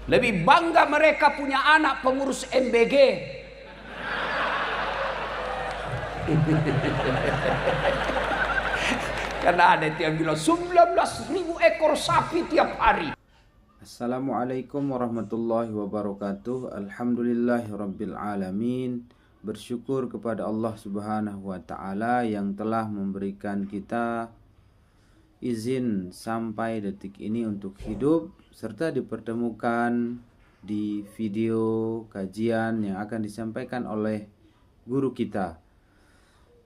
Lebih bangga mereka punya anak pengurus MBG. Karena ada yang bilang 19.000 ekor sapi tiap hari. Assalamualaikum warahmatullahi wabarakatuh. Alhamdulillahirabbil alamin. Bersyukur kepada Allah Subhanahu wa taala yang telah memberikan kita izin sampai detik ini untuk hidup serta dipertemukan di video kajian yang akan disampaikan oleh guru kita.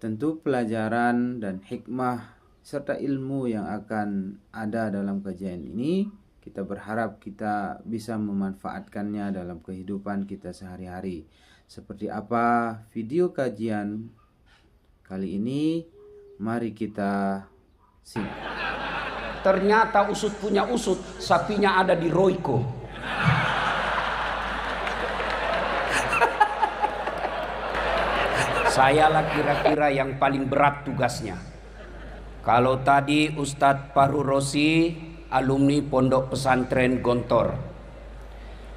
Tentu pelajaran dan hikmah serta ilmu yang akan ada dalam kajian ini, kita berharap kita bisa memanfaatkannya dalam kehidupan kita sehari-hari. Seperti apa video kajian kali ini? Mari kita simak. Ternyata usut punya usut, sapinya ada di Royco. Sayalah kira-kira yang paling berat tugasnya. Kalau tadi Ustadz Fahru Rosi, alumni Pondok Pesantren Gontor,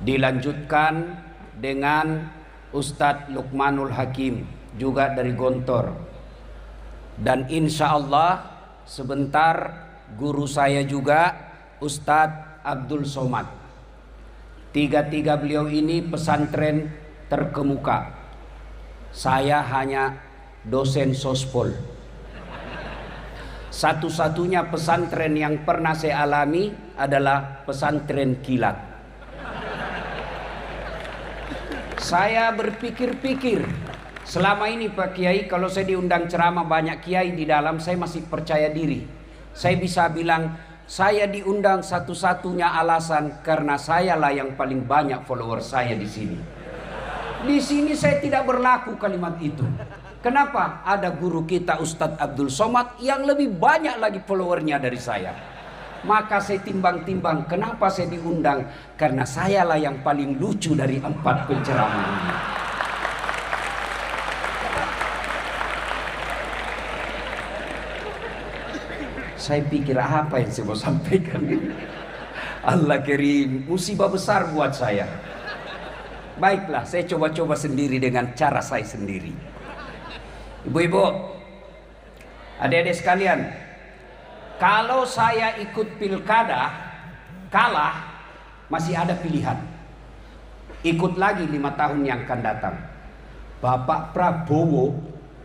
dilanjutkan dengan Ustadz Luqmanul Hakim, juga dari Gontor. Dan insya Allah sebentar guru saya juga Ustadz Abdul Somad. Tiga-tiga beliau ini pesantren terkemuka. Saya hanya dosen sospol. Satu-satunya pesantren yang pernah saya alami adalah pesantren kilat. Saya berpikir-pikir, selama ini Pak Kiai, kalau saya diundang ceramah banyak kiai di dalam, saya masih percaya diri. Saya bisa bilang, saya diundang satu-satunya alasan karena sayalah yang paling banyak follower saya di sini. Di sini saya tidak berlaku kalimat itu. Kenapa? Ada guru kita Ustadz Abdul Somad yang lebih banyak lagi followernya dari saya. Maka saya timbang-timbang, kenapa saya diundang? Karena sayalah yang paling lucu dari 4 penceramah ini. Saya pikir apa yang saya mau sampaikan ini? Allah Karim, musibah besar buat saya. Baiklah, saya coba-coba sendiri dengan cara saya sendiri. Ibu-ibu, adik-adik sekalian, kalau saya ikut pilkada, kalah, masih ada pilihan. Ikut lagi 5 tahun yang akan datang. Bapak Prabowo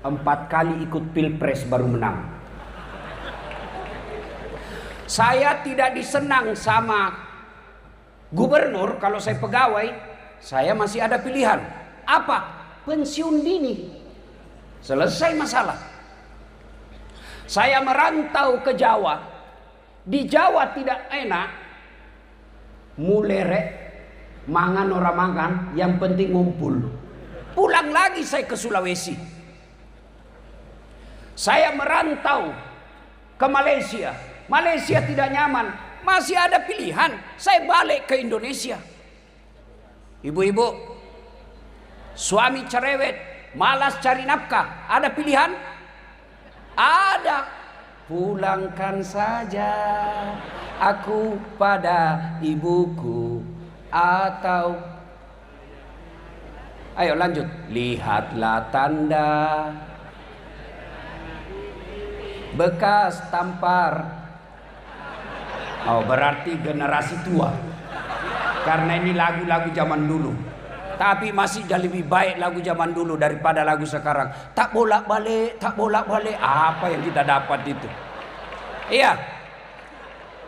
4 kali ikut pilpres baru menang. Saya tidak disenang sama gubernur kalau saya pegawai, saya masih ada pilihan. Apa? Pensiun dini. Selesai masalah. Saya merantau ke Jawa. Di Jawa tidak enak. Mulerek, mangan ora mangan, yang penting ngumpul. Pulang lagi saya ke Sulawesi. Saya merantau ke Malaysia. Malaysia tidak nyaman, masih ada pilihan. Saya balik ke Indonesia. Ibu-ibu, suami cerewet, malas cari nafkah, ada pilihan? Ada. Pulangkan saja aku pada ibuku, atau ayo lanjut. Lihatlah tanda bekas tampar. Oh, berarti generasi tua. Karena ini lagu-lagu zaman dulu. Tapi masih lebih baik lagu zaman dulu daripada lagu sekarang. Tak bolak-balik, tak bolak-balik. Apa yang kita dapat itu? Iya.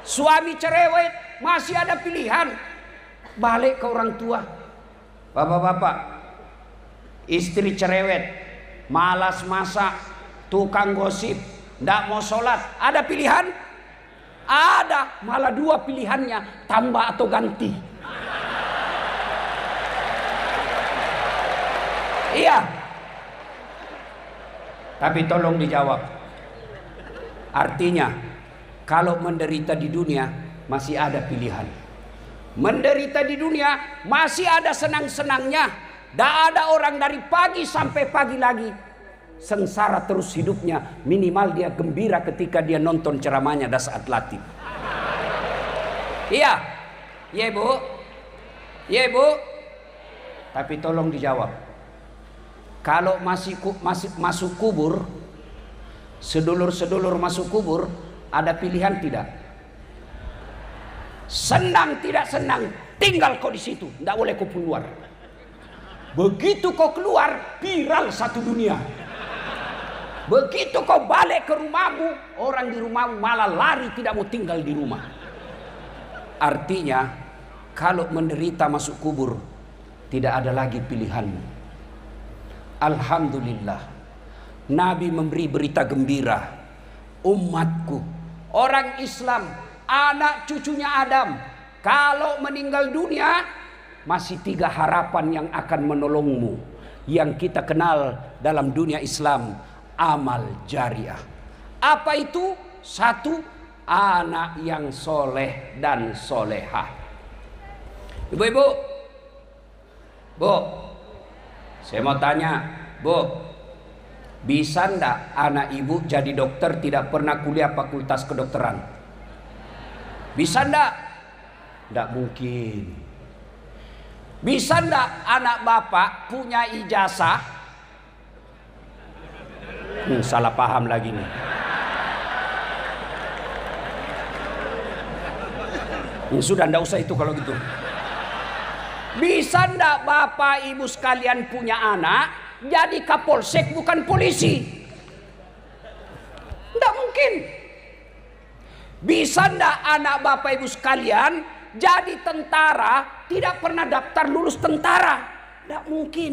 Suami cerewet, masih ada pilihan. Balik ke orang tua. Bapak-bapak, istri cerewet, malas masak, tukang gosip, tidak mau sholat. Ada pilihan? Ada. Malah 2 pilihannya, tambah atau ganti. Iya. Tapi tolong dijawab. Artinya, kalau menderita di dunia masih ada pilihan. Menderita di dunia masih ada senang-senangnya. Tidak ada orang dari pagi sampai pagi lagi sengsara terus hidupnya. Minimal dia gembira ketika dia nonton ceramahnya dah saat latih. Iya. Iya, Bu. Ya Bu. Tapi tolong dijawab. Kalau masih masuk kubur, sedulur-sedulur masuk kubur, ada pilihan tidak? Senang tidak senang, tinggal kau di situ, tidak boleh kau keluar. Begitu kau keluar, viral satu dunia. Begitu kau balik ke rumahmu, orang di rumahmu malah lari tidak mau tinggal di rumah. Artinya, kalau menderita masuk kubur, tidak ada lagi pilihanmu. Alhamdulillah, Nabi memberi berita gembira. Umatku, orang Islam, anak cucunya Adam, kalau meninggal dunia, masih 3 harapan yang akan menolongmu. Yang kita kenal dalam dunia Islam, amal jariah. Apa itu? 1, anak yang soleh dan solehah. Ibu-ibu, Bu, saya mau tanya, Bu, bisa ndak anak ibu jadi dokter tidak pernah kuliah fakultas kedokteran? Bisa ndak? Ndak mungkin. Bisa ndak anak bapak punya ijazah? Salah paham lagi nih. Sudah ndak usah itu kalau gitu. Bisa ndak bapak ibu sekalian punya anak jadi kapolsek bukan polisi? Ndak mungkin. Bisa ndak anak bapak ibu sekalian jadi tentara tidak pernah daftar lulus tentara? Ndak mungkin.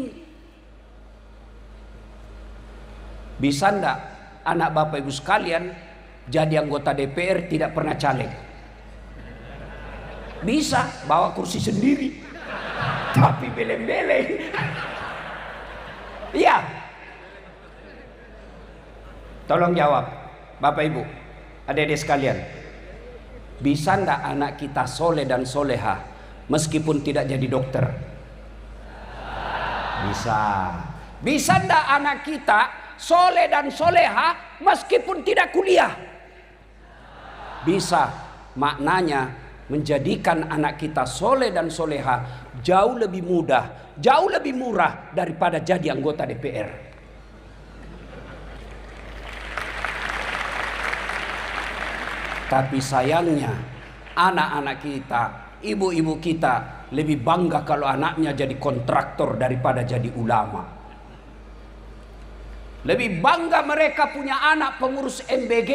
Bisa ndak anak bapak ibu sekalian jadi anggota DPR tidak pernah caleg? Bisa, bawa kursi sendiri. Tapi beleng-beleng. Iya. Tolong jawab, Bapak Ibu, adik-adik sekalian. Bisa ndak anak kita soleh dan soleha meskipun tidak jadi dokter? Bisa. Bisa ndak anak kita soleh dan soleha meskipun tidak kuliah? Bisa. Maknanya menjadikan anak kita soleh dan soleha jauh lebih mudah, jauh lebih murah daripada jadi anggota DPR. Tapi sayangnya anak-anak kita, ibu-ibu kita lebih bangga kalau anaknya jadi kontraktor daripada jadi ulama. Lebih bangga mereka punya anak pengurus MBG.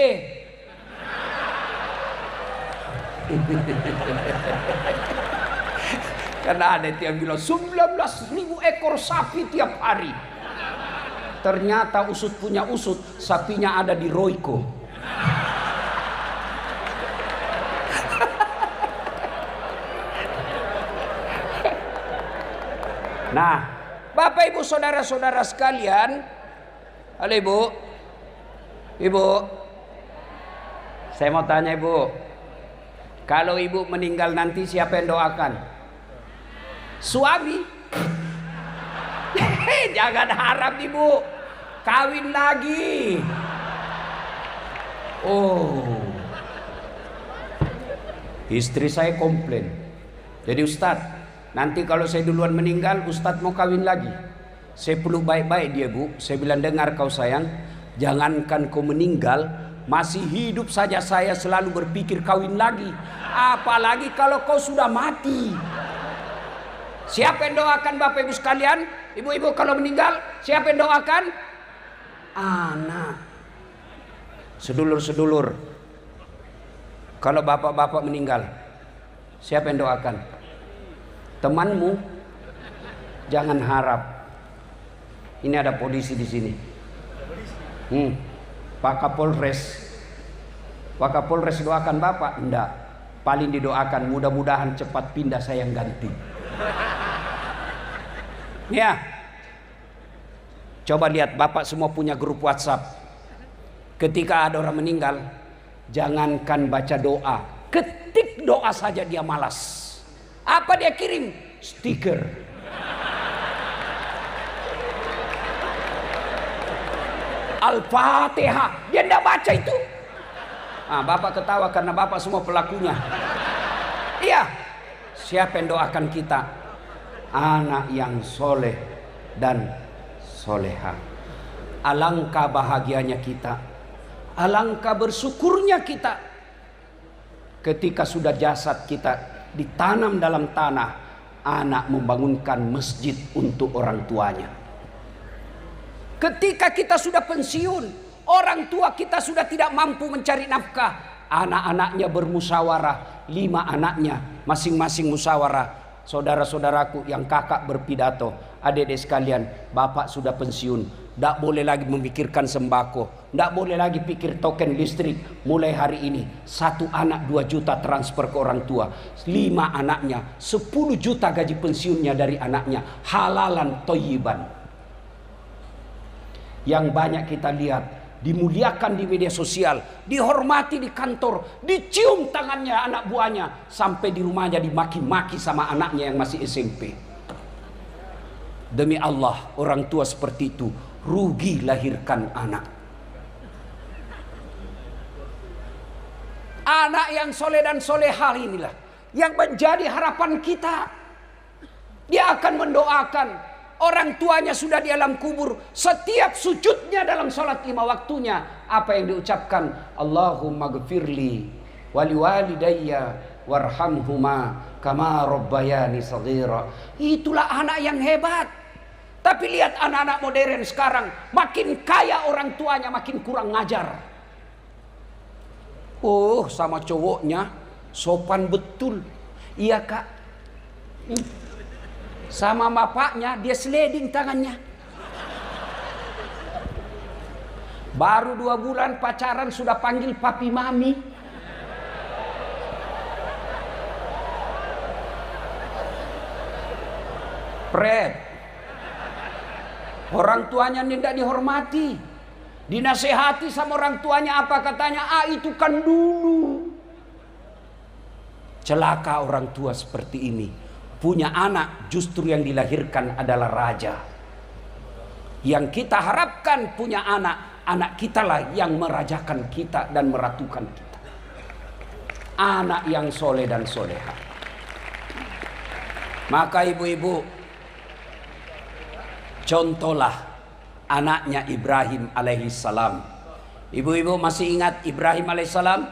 Karena ada yang bilang 19.000 ekor sapi tiap hari. Ternyata usut punya usut, sapinya ada di Royco. Nah, Bapak Ibu saudara-saudara sekalian, halo Ibu, Ibu, saya mau tanya Ibu, kalau Ibu meninggal nanti siapa yang doakan? Suami. Jangan harap Ibu kawin lagi. Oh, istri saya komplain. Jadi Ustadz, nanti kalau saya duluan meninggal, Ustadz mau kawin lagi. Saya peluk baik-baik dia Bu. Saya bilang, dengar kau sayang, jangankan kau meninggal, masih hidup saja saya selalu berpikir kawin lagi. Apalagi kalau kau sudah mati. Siapa yang doakan Bapak Ibu sekalian? Ibu-ibu kalau meninggal, siapa yang doakan? Anak. Sedulur-sedulur, kalau bapak-bapak meninggal, siapa yang doakan? Temanmu. Jangan harap. Ini ada polisi di sini. Pak Kapolres. Pak Kapolres doakan bapak? Enggak. Paling didoakan mudah-mudahan cepat pindah saya yang ganti. Ya. Coba lihat, bapak semua punya grup WhatsApp. Ketika ada orang meninggal, jangankan baca doa, ketik doa saja dia malas. Apa dia kirim? Stiker. Al-Fatihah. Dia tidak baca itu. Bapak ketawa karena bapak semua pelakunya. Iya. Siapa yang doakan kita? anak yang soleh dan soleha. Alangkah bahagianya kita, alangkah bersyukurnya kita ketika sudah jasad kita ditanam dalam tanah, anak membangunkan masjid untuk orang tuanya. Ketika kita sudah pensiun, orang tua kita sudah tidak mampu mencari nafkah, anak-anaknya bermusyawarah, 5 anaknya masing-masing musyawarah. Saudara-saudaraku yang kakak berpidato, adik-adik sekalian, bapak sudah pensiun, tidak boleh lagi memikirkan sembako, tidak boleh lagi pikir token listrik. Mulai hari ini 1 anak 2 juta transfer ke orang tua, 5 anaknya 10 juta gaji pensiunnya dari anaknya, halalan thayyiban. Yang banyak kita lihat dimuliakan di media sosial, dihormati di kantor, dicium tangannya anak buahnya, sampai di rumahnya dimaki-maki sama anaknya yang masih SMP. Demi Allah, orang tua seperti itu rugi lahirkan anak. Anak yang soleh dan solehah inilah yang menjadi harapan kita. Dia akan mendoakan orang tuanya sudah di alam kubur, setiap sujudnya dalam sholat 5 waktunya, apa yang diucapkan? Allahumma gfirli wali walidayya warhamhuma kama rabbayani saghira. Itulah anak yang hebat. Tapi lihat anak-anak modern sekarang, makin kaya orang tuanya makin kurang ngajar. Oh, sama cowoknya sopan betul. Iya kak. Sama bapaknya dia sliding tangannya. Baru 2 bulan pacaran sudah panggil papi mami. Pret. Orang tuanya tidak dihormati, dinasehati sama orang tuanya, apa katanya? Itu kan dulu. Celaka orang tua seperti ini. Punya anak justru yang dilahirkan adalah raja. Yang kita harapkan punya anak, anak kita lah yang merajakan kita dan meratukan kita. Anak yang soleh dan soleha. Maka ibu-ibu, contohlah anaknya Ibrahim alaihissalam. Ibu-ibu masih ingat Ibrahim alaihissalam?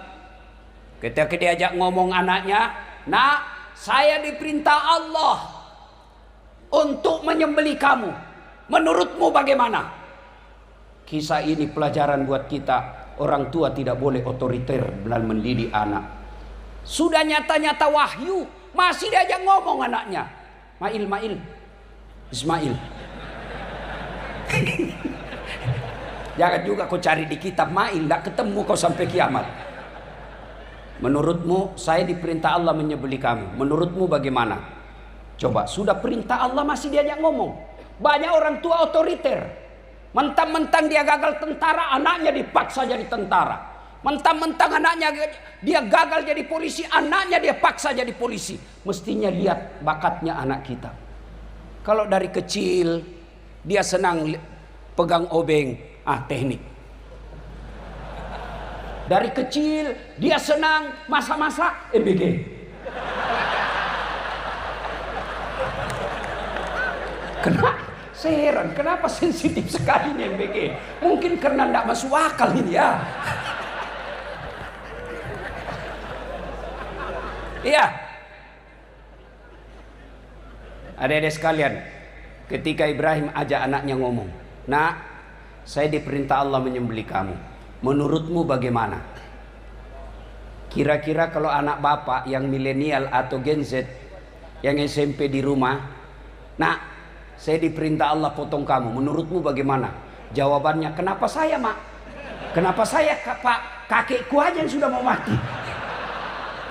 Ketika diajak ngomong anaknya, nak, saya diperintah Allah untuk menyembelih kamu. Menurutmu bagaimana? Kisah ini pelajaran buat kita. Orang tua tidak boleh otoriter dalam mendidik anak. Sudah nyata-nyata wahyu, masih diajak ngomong anaknya. Mail, Ismail. Jangan juga kau cari di kitab Mail, tidak ketemu kau sampai kiamat. Menurutmu saya diperintah Allah menyembelih kamu. Menurutmu bagaimana? Coba, sudah perintah Allah masih diajak ngomong. Banyak orang tua otoriter. Mentang-mentang dia gagal tentara, anaknya dipaksa jadi tentara. Mentang-mentang anaknya dia gagal jadi polisi, anaknya dia paksa jadi polisi. Mestinya lihat bakatnya anak kita. Kalau dari kecil dia senang pegang obeng, teknik. Dari kecil dia senang masak-masak, MBG. Kenapa? Saya heran, kenapa sensitif sekali nih MBG? Mungkin karena tidak masuk akal ini ya. Iya. Adik-adik sekalian, ketika Ibrahim ajak anaknya ngomong, nak, saya diperintah Allah menyembelih kamu. Menurutmu bagaimana? Kira-kira kalau anak bapak yang milenial atau Gen Z yang SMP di rumah, nak, saya diperintah Allah potong kamu. Menurutmu bagaimana? Jawabannya, kenapa saya, mak? Kenapa saya, pak? Kakekku aja yang sudah mau mati.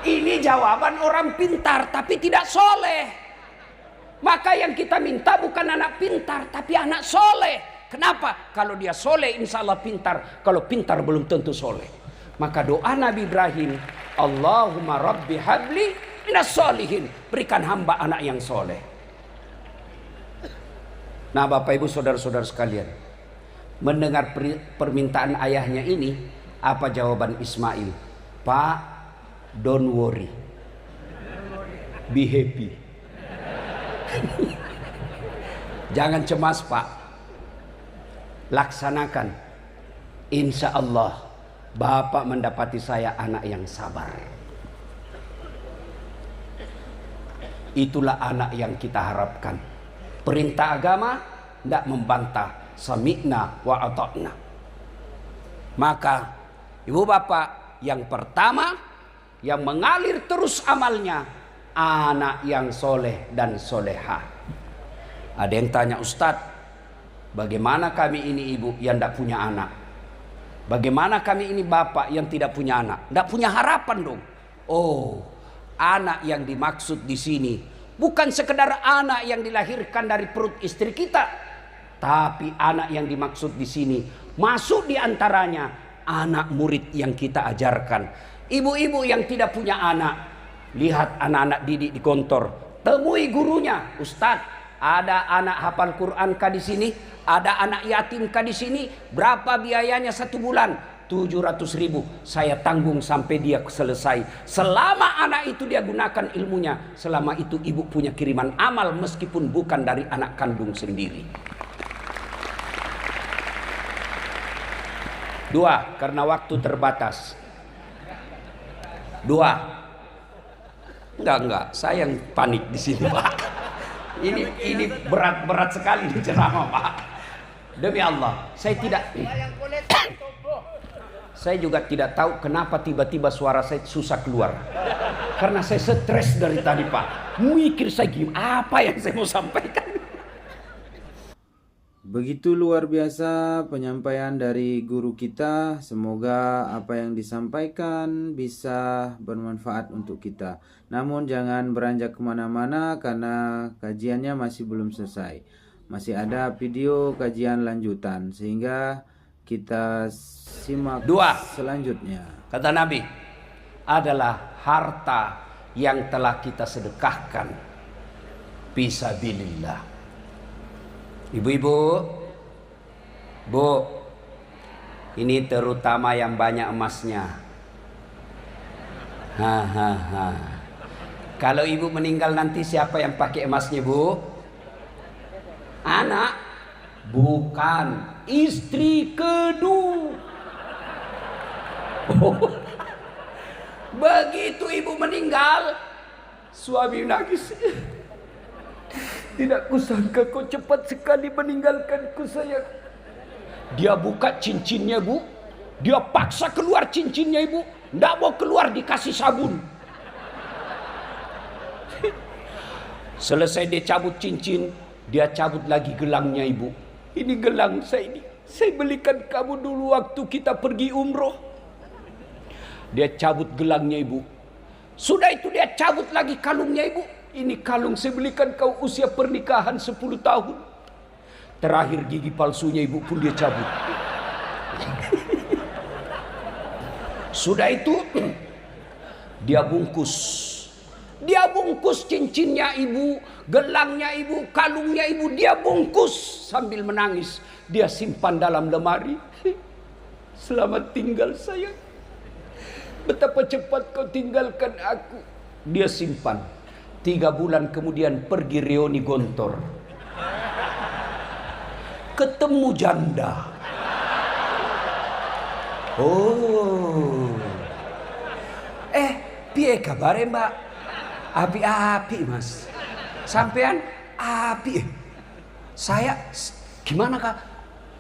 Ini jawaban orang pintar tapi tidak soleh. Maka yang kita minta bukan anak pintar tapi anak soleh. Kenapa? Kalau dia soleh insya Allah pintar. Kalau pintar belum tentu soleh. Maka doa Nabi Ibrahim, Allahumma rabbi habli minas solihin. Berikan hamba anak yang soleh. Nah Bapak Ibu saudara-saudara sekalian, mendengar permintaan ayahnya ini, apa jawaban Ismail? Pak, don't worry, be happy. Jangan cemas Pak, laksanakan. Insya Allah Bapak mendapati saya anak yang sabar. Itulah anak yang kita harapkan. Perintah agama tidak membantah, sami'na wa ata'na. Maka ibu bapak, yang pertama yang mengalir terus amalnya, anak yang soleh dan soleha. Ada yang tanya, Ustadz, bagaimana kami ini ibu yang tidak punya anak? Bagaimana kami ini bapak yang tidak punya anak? Tidak punya harapan dong. Oh, anak yang dimaksud di sini bukan sekedar anak yang dilahirkan dari perut istri kita, tapi anak yang dimaksud di sini masuk di antaranya anak murid yang kita ajarkan. Ibu-ibu yang tidak punya anak, lihat anak-anak didik di kantor, temui gurunya. Ustadz, ada anak hafal Quran kah di sini? Ada anak yatim kah di sini? Berapa biayanya 1 bulan? 700.000. Saya tanggung sampai dia selesai. Selama anak itu dia gunakan ilmunya, selama itu ibu punya kiriman amal meskipun bukan dari anak kandung sendiri. 2, karena waktu terbatas. 2. Enggak, saya yang panik di sini, Pak. Ini berat sekali di ceramah, Pak. Demi Allah, saya juga tidak tahu kenapa tiba-tiba suara saya susah keluar. Karena saya stres dari tadi, Pak. Mikir saya gimana, apa yang saya mau sampaikan. Begitu luar biasa penyampaian dari guru kita. Semoga apa yang disampaikan bisa bermanfaat untuk kita. Namun jangan beranjak kemana-mana karena kajiannya masih belum selesai. Masih ada video kajian lanjutan, sehingga kita simak 2. selanjutnya. Kata Nabi, adalah harta yang telah kita sedekahkan fisabilillah. Ibu-ibu, Bu, ini terutama yang banyak emasnya. Kalau ibu meninggal nanti siapa yang pakai emasnya, Bu? Anak? Bukan, istri kedua. Begitu ibu meninggal, suami nangis. Tidak kusangka kau cepat sekali meninggalkanku, sayang. Dia buka cincinnya, Bu. Dia paksa keluar cincinnya, Ibu. Tidak mau keluar, dikasih sabun. Selesai dia cabut cincin, dia cabut lagi gelangnya, Ibu. Ini gelang saya ini. Saya belikan kamu dulu waktu kita pergi umroh. Dia cabut gelangnya, Ibu. Sudah itu dia cabut lagi kalungnya, Ibu. Ini kalung saya belikan kau usia pernikahan 10 tahun. Terakhir gigi palsunya Ibu pun dia cabut. Sudah itu dia bungkus. Dia bungkus cincinnya Ibu, gelangnya Ibu, kalungnya Ibu, dia bungkus sambil menangis. Dia simpan dalam lemari. Selamat tinggal sayang. Betapa cepat kau tinggalkan aku. Dia simpan. 3 bulan kemudian pergi reuni Gontor. Ketemu janda. Oh. Piye kabare, Mbak? Api-api, Mas. Sampean api. Saya gimana, Kak?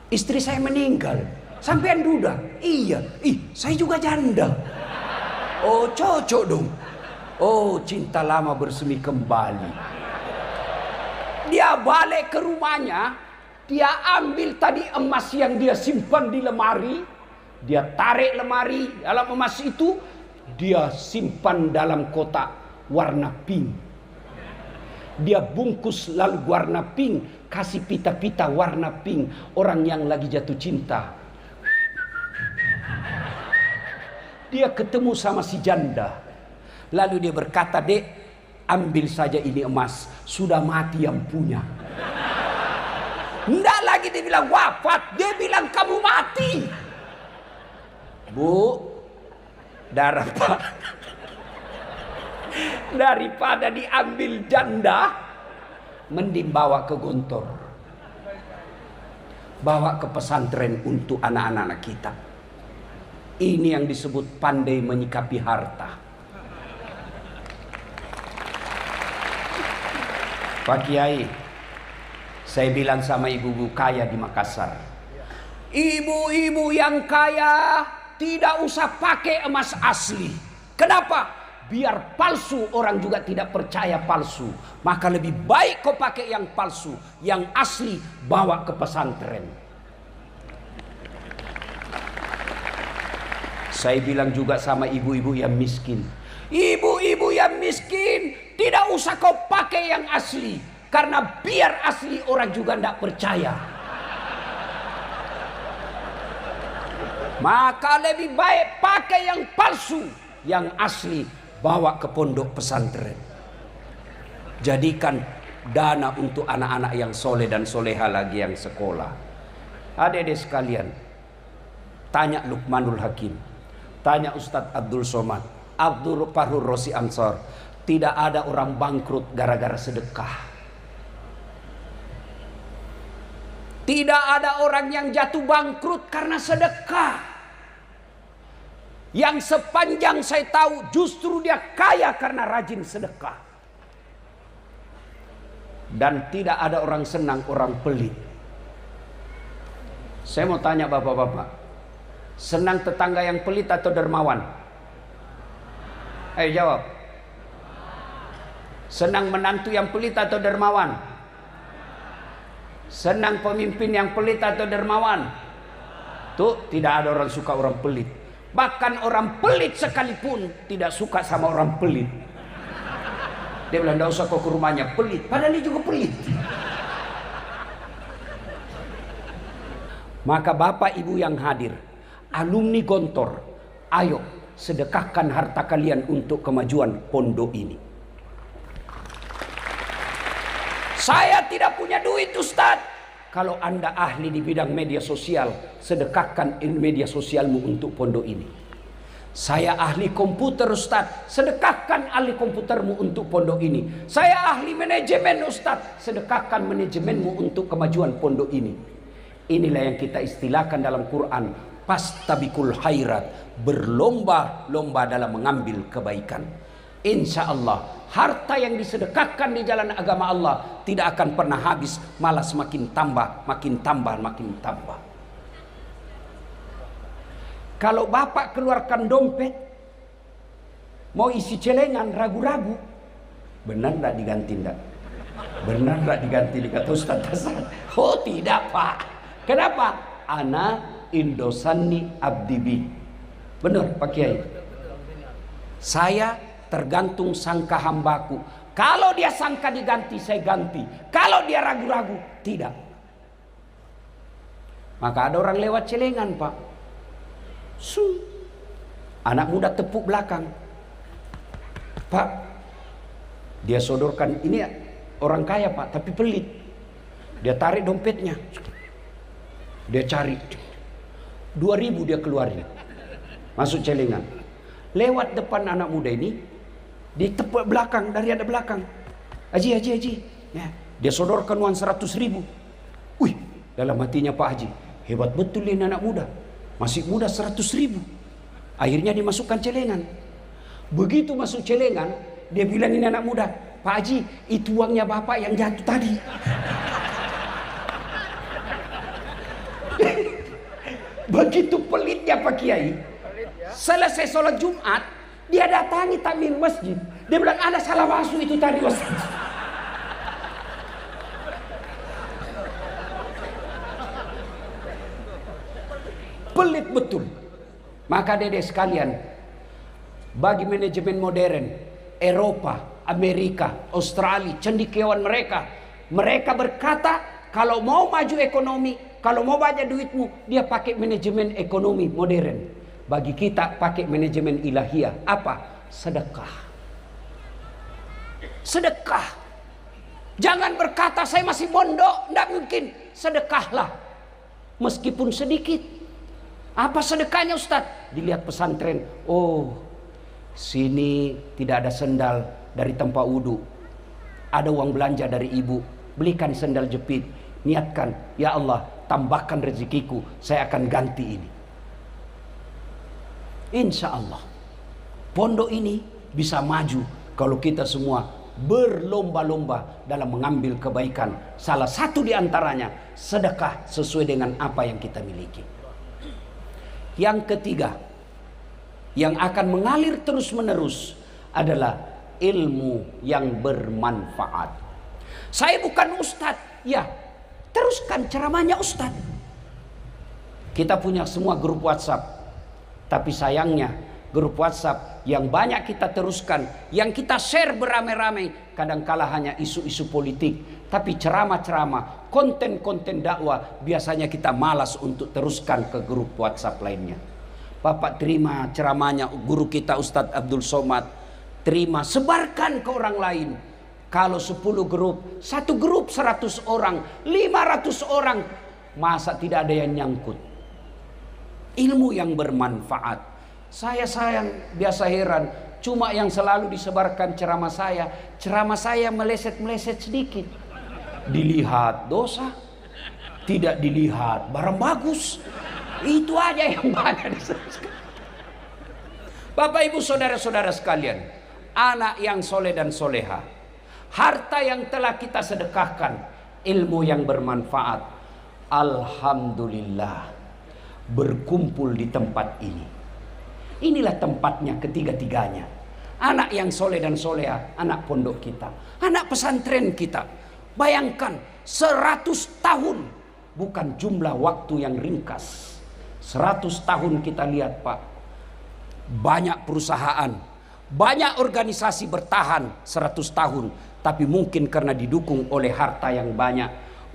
Istri saya meninggal. Sampean duda? Iya. Saya juga janda. Oh, cocok dong. Oh, cinta lama bersemi kembali. Dia balik ke rumahnya, dia ambil tadi emas yang dia simpan di lemari, dia tarik lemari dalam emas itu, dia simpan dalam kotak warna pink. Dia bungkus lalu warna pink, kasih pita-pita warna pink, orang yang lagi jatuh cinta. Dia ketemu sama si janda. Lalu dia berkata, "Dek, ambil saja ini emas. Sudah mati yang punya." Tidak lagi dia bilang wafat. Dia bilang kamu mati. Bu, daripada diambil janda, mending bawa ke Gontor. Bawa ke pesantren untuk anak-anak kita. Ini yang disebut pandai menyikapi harta. Pak Kiai, saya bilang sama ibu-ibu kaya di Makassar, ibu-ibu yang kaya tidak usah pakai emas asli. Kenapa? Biar palsu orang juga tidak percaya palsu. Maka lebih baik kau pakai yang palsu, yang asli bawa ke pesantren. Saya bilang juga sama ibu-ibu yang miskin, ibu-ibu yang miskin tidak usah kau pakai yang asli, karena biar asli orang juga tidak percaya. Maka lebih baik pakai yang palsu, yang asli bawa ke pondok pesantren. Jadikan dana untuk anak-anak yang soleh dan soleha lagi yang sekolah. Adik-adik sekalian, tanya Luqmanul Hakim, tanya Ustadz Abdul Somad, Abdul Fahur Rosi Ansor, tidak ada orang bangkrut gara-gara sedekah. Tidak ada orang yang jatuh bangkrut karena sedekah. Yang sepanjang saya tahu justru dia kaya karena rajin sedekah. Dan tidak ada orang senang orang pelit. Saya mau tanya bapak-bapak, senang tetangga yang pelit atau dermawan? Ayo jawab. Senang menantu yang pelit atau dermawan? Senang pemimpin yang pelit atau dermawan? Tuh, tidak ada orang suka orang pelit. Bahkan orang pelit sekalipun tidak suka sama orang pelit. Dia bilang, tidak usah kau ke rumahnya, pelit. Padahal dia juga pelit. Maka bapak ibu yang hadir, alumni Gontor, ayo sedekahkan harta kalian untuk kemajuan pondok ini. Saya tidak punya duit Ustadz. Kalau anda ahli di bidang media sosial, sedekahkan media sosialmu untuk pondok ini. Saya ahli komputer Ustadz, sedekahkan ahli komputermu untuk pondok ini. Saya ahli manajemen Ustadz, sedekahkan manajemenmu untuk kemajuan pondok ini. Inilah yang kita istilahkan dalam Quran, pastabikul khairat, berlomba-lomba dalam mengambil kebaikan. Insya Allah harta yang disedekahkan di jalan agama Allah tidak akan pernah habis, malah semakin tambah, makin tambah, makin tambah. Kalau bapak keluarkan dompet, mau isi celengan, ragu-ragu, benar tidak diganti tidak? Benar tidak diganti? Kata Ustaz Hasan. Oh tidak pak. Kenapa? Ana indosani abdibi. Benar Pak Kiai. Saya tergantung sangka hambaku. Kalau dia sangka diganti, saya ganti. Kalau dia ragu-ragu, tidak. Maka ada orang lewat celengan pak. Anak muda tepuk belakang. Pak, dia sodorkan, ini orang kaya pak, tapi pelit. Dia tarik dompetnya. Dia cari. 2.000 dia keluarin. Masuk celengan. Lewat depan anak muda ini, ditepuk belakang, dari ada belakang. Haji. Ya, dia sodorkan uang 100.000. Wih, dalam hatinya Pak Haji, hebat betul ini anak muda. Masih muda 100.000. Akhirnya dimasukkan celengan. Begitu masuk celengan, dia bilang ini anak muda, Pak Haji, itu uangnya bapak yang jatuh tadi. Begitu pelitnya Pak Kiai. Selesai sholat Jumat, dia datangi takmir masjid. Dia bilang ada salah masuk itu tadi Ustaz. Pelit betul. Maka dedek sekalian, bagi manajemen modern Eropa, Amerika, Australia, cendekiawan mereka berkata kalau mau maju ekonomi, kalau mau banyak duitmu, dia pakai manajemen ekonomi modern. Bagi kita pakai manajemen ilahiyah. Apa? Sedekah. Sedekah. Jangan berkata saya masih mondok, tidak mungkin. Sedekahlah. Meskipun sedikit. Apa sedekahnya Ustaz? Dilihat pesantren. Oh, sini tidak ada sendal dari tempat wudhu. Ada uang belanja dari ibu. belikan sendal jepit, niatkan, ya Allah tambahkan rezekiku, saya akan ganti ini. Insya Allah pondok ini bisa maju kalau kita semua berlomba-lomba dalam mengambil kebaikan. Salah satu di antaranya sedekah sesuai dengan apa yang kita miliki. Yang ketiga, yang akan mengalir terus-menerus adalah ilmu yang bermanfaat. Saya bukan ustadz, ya teruskan ceramahnya ustadz. Kita punya semua grup WhatsApp, tapi sayangnya grup WhatsApp yang banyak kita teruskan, yang kita share beramai-ramai, kadangkala hanya isu-isu politik. Tapi ceramah-ceramah, konten-konten dakwah, biasanya kita malas untuk teruskan ke grup WhatsApp lainnya. Bapak terima ceramahnya guru kita Ustadz Abdul Somad, terima, sebarkan ke orang lain. Kalau 10 grup, satu grup 100 orang, 500 orang, masa tidak ada yang nyangkut? Ilmu yang bermanfaat. Saya sayang, biasa heran, cuma yang selalu disebarkan ceramah saya meleset-meleset sedikit. Dilihat dosa, tidak dilihat barang bagus. Itu aja yang banyak disebarkan. Bapak ibu saudara-saudara sekalian, anak yang soleh dan soleha, harta yang telah kita sedekahkan, ilmu yang bermanfaat, alhamdulillah berkumpul di tempat ini. Inilah tempatnya ketiga-tiganya. Anak yang soleh dan soleha, anak pondok kita, anak pesantren kita. Bayangkan 100 tahun, bukan jumlah waktu yang ringkas. 100 tahun kita lihat Pak, banyak perusahaan, banyak organisasi bertahan 100 tahun, tapi mungkin karena didukung oleh harta yang banyak.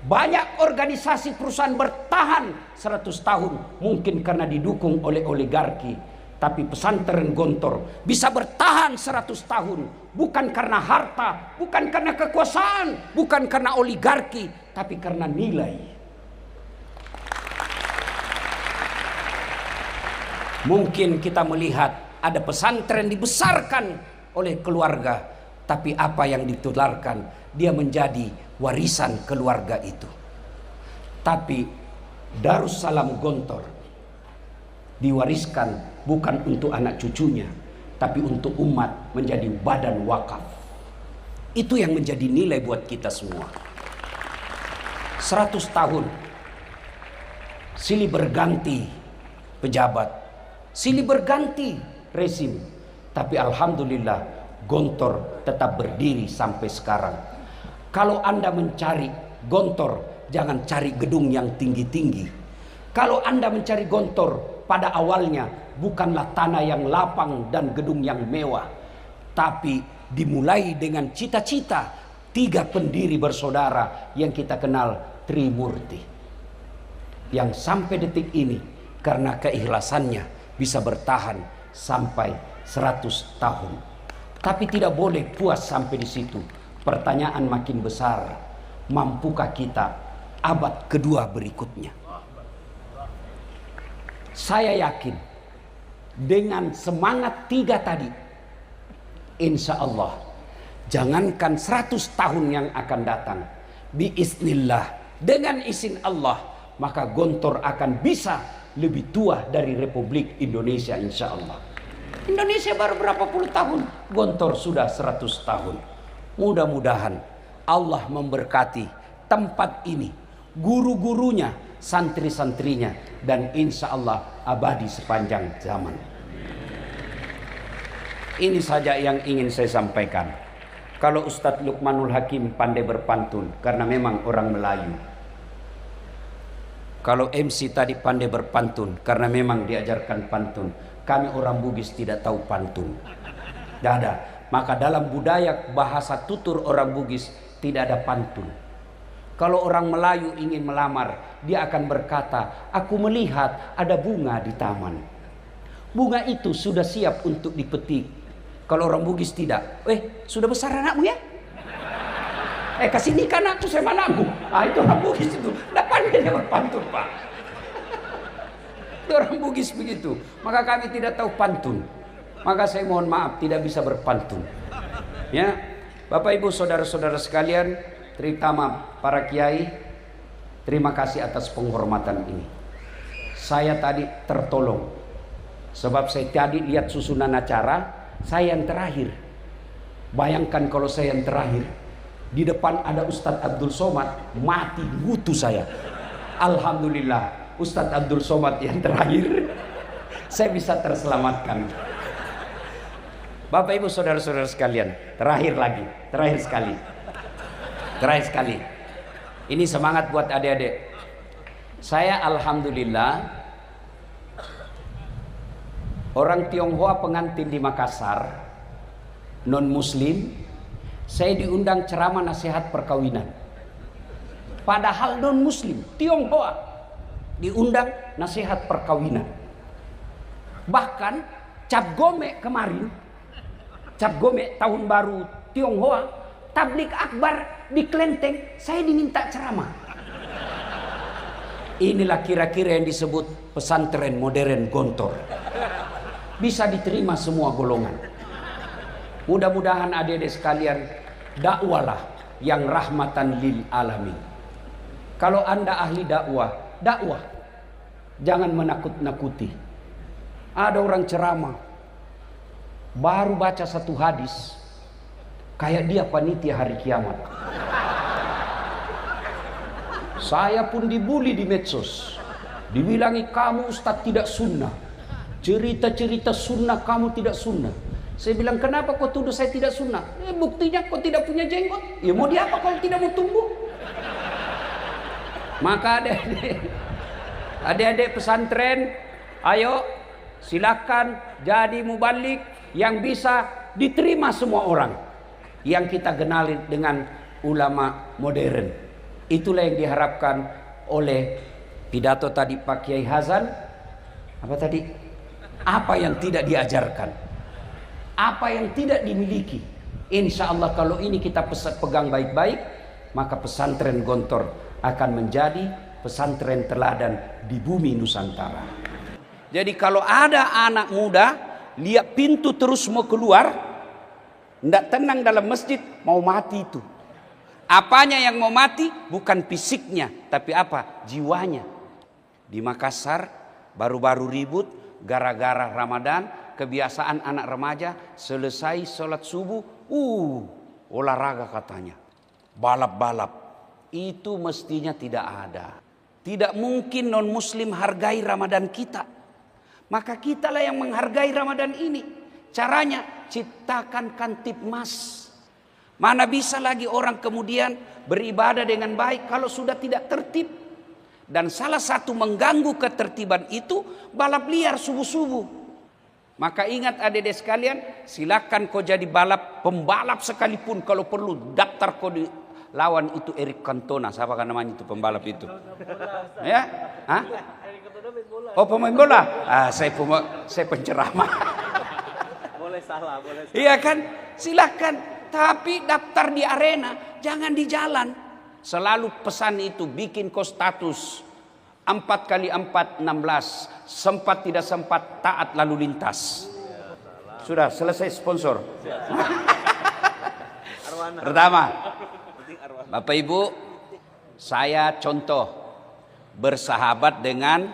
Banyak organisasi perusahaan bertahan 100 tahun, mungkin karena didukung oleh oligarki. Tapi pesantren Gontor bisa bertahan 100 tahun, bukan karena harta, bukan karena kekuasaan, bukan karena oligarki, tapi karena nilai. Mungkin kita melihat ada pesantren dibesarkan oleh keluarga, tapi apa yang ditularkan, dia menjadi warisan keluarga itu. Tapi Darussalam Gontor diwariskan bukan untuk anak cucunya, tapi untuk umat, menjadi badan wakaf. Itu yang menjadi nilai buat kita semua. 100 tahun silih berganti pejabat, silih berganti rezim, tapi alhamdulillah Gontor tetap berdiri sampai sekarang. Kalau Anda mencari Gontor, jangan cari gedung yang tinggi-tinggi. Kalau Anda mencari Gontor, pada awalnya bukanlah tanah yang lapang dan gedung yang mewah, tapi dimulai dengan cita-cita 3 pendiri bersaudara yang kita kenal Trimurti, yang sampai detik ini karena keikhlasannya bisa bertahan sampai 100 tahun. Tapi tidak boleh puas sampai di situ. Pertanyaan makin besar, mampukah kita abad kedua berikutnya? Saya yakin dengan semangat 3 tadi, insya Allah, jangankan 100 tahun yang akan datang, biiznillah, dengan izin Allah, maka Gontor akan bisa lebih tua dari Republik Indonesia, insya Allah. Indonesia baru berapa puluh tahun, Gontor sudah 100 tahun. Mudah-mudahan Allah memberkati tempat ini, guru-gurunya, santri-santrinya, dan insya Allah abadi sepanjang zaman. Ini saja yang ingin saya sampaikan. Kalau Ustadz Luqmanul Hakim pandai berpantun, karena memang orang Melayu. Kalau MC tadi pandai berpantun, karena memang diajarkan pantun. Kami orang Bugis tidak tahu pantun. Tidak ada. Maka dalam budaya bahasa tutur orang Bugis tidak ada pantun. Kalau orang Melayu ingin melamar, dia akan berkata, aku melihat ada bunga di taman. Bunga itu sudah siap untuk dipetik. Kalau orang Bugis tidak. Sudah besar anakmu ya? Kasih nikah anakku sama anakmu. Itu orang Bugis itu. Tidak pandai dia berpantun Pak. Itu orang Bugis begitu. Maka kami tidak tahu pantun. Maka saya mohon maaf tidak bisa berpantun. Ya, Bapak Ibu saudara-saudara sekalian, terutama para kiai, terima kasih atas penghormatan ini. Saya tadi tertolong, sebab saya tadi lihat susunan acara, saya yang terakhir. Bayangkan kalau saya yang terakhir, di depan ada Ustadz Abdul Somad, mati butuh saya. Alhamdulillah, Ustadz Abdul Somad yang terakhir, saya bisa terselamatkan. Bapak Ibu saudara-saudara sekalian, terakhir sekali. Ini semangat buat adik-adik. Saya alhamdulillah orang Tionghoa pengantin di Makassar, non muslim, saya diundang ceramah nasihat perkawinan. Padahal non muslim, Tionghoa diundang nasihat perkawinan. Bahkan Cap Gome kemarin, Cap Gome tahun baru Tionghoa, tablik akbar di Klenteng, saya diminta ceramah. Inilah kira-kira yang disebut pesantren modern Gontor. Bisa diterima semua golongan. Mudah-mudahan adik-adik sekalian, dakwalah yang rahmatan lil alamin. Kalau Anda ahli dakwah, jangan menakut-nakuti. Ada orang ceramah, baru baca satu hadis, kayak dia panitia hari kiamat. Saya pun dibully di medsos, dibilangi kamu ustadz tidak sunnah, cerita-cerita sunnah kamu tidak sunnah. Saya bilang, kenapa kau tuduh saya tidak sunnah? Buktinya kau tidak punya jenggot. Ya mau diapa kalau tidak mau tumbuh? Maka adik-adik pesantren, ayo silakan jadi mubalik yang bisa diterima semua orang, yang kita kenali dengan ulama modern. Itulah yang diharapkan oleh pidato tadi Pak Kiai Hazan. Apa tadi? Apa yang tidak diajarkan, apa yang tidak dimiliki. Insya Allah kalau ini kita pegang baik-baik, maka pesantren Gontor akan menjadi pesantren teladan di bumi Nusantara. Jadi kalau ada anak muda lihat pintu terus mau keluar, tidak tenang dalam masjid, mau mati itu. Apanya yang mau mati? Bukan fisiknya, tapi apa? Jiwanya. Di Makassar baru-baru ribut gara-gara Ramadan. Kebiasaan anak remaja selesai sholat subuh, olahraga katanya, balap-balap. Itu mestinya tidak ada. Tidak mungkin non muslim hargai Ramadan kita. Maka kitalah yang menghargai Ramadan ini. Caranya ciptakan Kamtibmas. Mana bisa lagi orang kemudian beribadah dengan baik kalau sudah tidak tertib. Dan salah satu mengganggu ketertiban itu balap liar subuh-subuh. Maka ingat adik-adik sekalian, silakan kau jadi pembalap sekalipun, kalau perlu daftar kau di lawan itu Eric Cantona, siapa kan namanya itu pembalap itu? Ya? Hah? Oh, pemain bola. Saya penceramah. Boleh salah. Iya kan? Silakan. Tapi daftar di arena, jangan di jalan. Selalu pesan itu, bikin kau status 4x4 16, sempat tidak sempat taat lalu lintas. Sudah selesai sponsor. Pertama, Bapak Ibu, saya contoh bersahabat dengan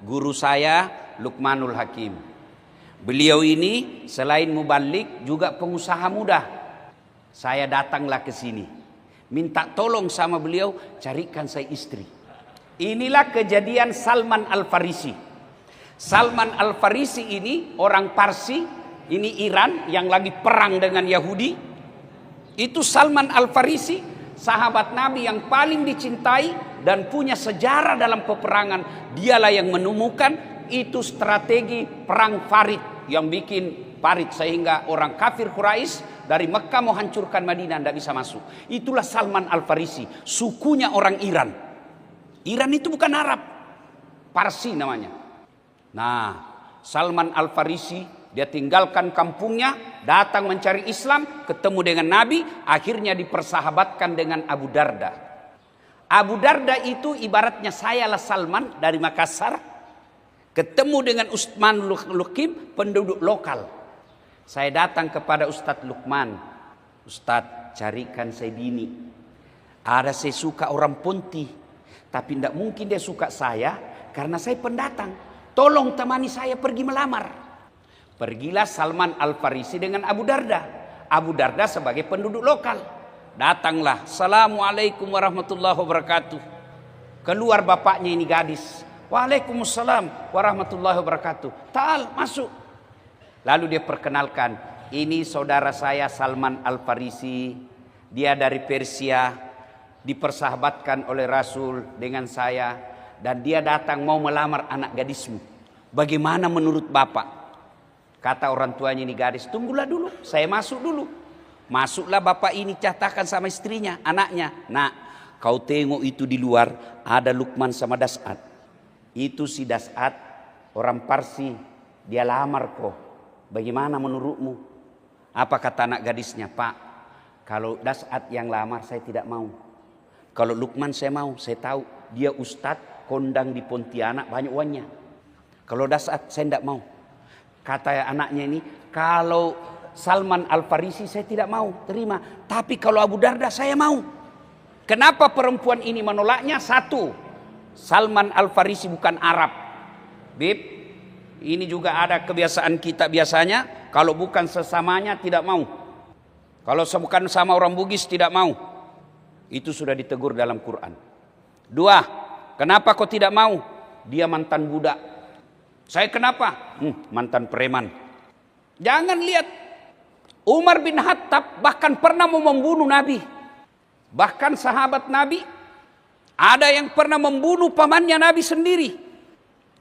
guru saya Luqmanul Hakim. Beliau ini selain mubalik juga pengusaha muda. Saya datanglah ke sini, minta tolong sama beliau, carikan saya istri. Inilah kejadian Salman Al-Farisi. Salman Al-Farisi ini orang Parsi, ini Iran yang lagi perang dengan Yahudi. Itu Salman Al-Farisi, sahabat Nabi yang paling dicintai dan punya sejarah dalam peperangan. Dialah yang menemukan itu strategi perang Farid, yang bikin Farid sehingga orang kafir Quraisy dari Mekah mau hancurkan Madinah, tidak bisa masuk. Itulah Salman Al-Farisi, sukunya orang Iran. Iran itu bukan Arab, Parsi namanya. Nah, Salman Al-Farisi dia tinggalkan kampungnya, datang mencari Islam, ketemu dengan Nabi, akhirnya dipersahabatkan dengan Abu Darda. Abu Darda itu ibaratnya saya lah Salman dari Makassar, ketemu dengan Utsman Luqim, penduduk lokal. Saya datang kepada Ustadz Luqman, Ustadz carikan saya bini. Ada saya suka orang Ponti, tapi tidak mungkin dia suka saya karena saya pendatang. Tolong temani saya pergi melamar. Pergilah Salman Al-Farisi dengan Abu Darda. Abu Darda sebagai penduduk lokal. Datanglah, Assalamualaikum warahmatullahi wabarakatuh. Keluar bapaknya ini gadis. Waalaikumsalam warahmatullahi wabarakatuh. Ta'al, masuk. Lalu dia perkenalkan, ini saudara saya Salman Al-Farisi. Dia dari Persia, dipersahabatkan oleh Rasul dengan saya. Dan dia datang mau melamar anak gadismu. Bagaimana menurut bapak? Kata orang tuanya ini gadis, tunggulah dulu, saya masuk dulu. Masuklah bapak ini katakan sama istrinya, anaknya. Nak, kau tengok itu di luar, ada Lukman sama Das'ad. Itu si Das'ad, orang Parsi, dia lamar kok. Bagaimana menurutmu? Apa kata anak gadisnya? Pak, kalau Das'ad yang lamar saya tidak mau. Kalau Lukman saya mau, saya tahu. Dia ustadz, kondang di Pontianak, banyak uangnya. Kalau Das'ad saya tidak mau. Kata anaknya ini, kalau Salman Al-Farisi saya tidak mau terima. Tapi kalau Abu Darda saya mau. Kenapa perempuan ini menolaknya? Satu, Salman Al-Farisi bukan Arab. Bib, ini juga ada kebiasaan kita biasanya. Kalau bukan sesamanya tidak mau. Kalau bukan sama orang Bugis tidak mau. Itu sudah ditegur dalam Quran. Dua, kenapa kau tidak mau? Dia mantan budak. Saya kenapa? Mantan preman. Jangan lihat. Umar bin Khattab bahkan pernah mau membunuh Nabi. Bahkan sahabat Nabi. Ada yang pernah membunuh pamannya Nabi sendiri.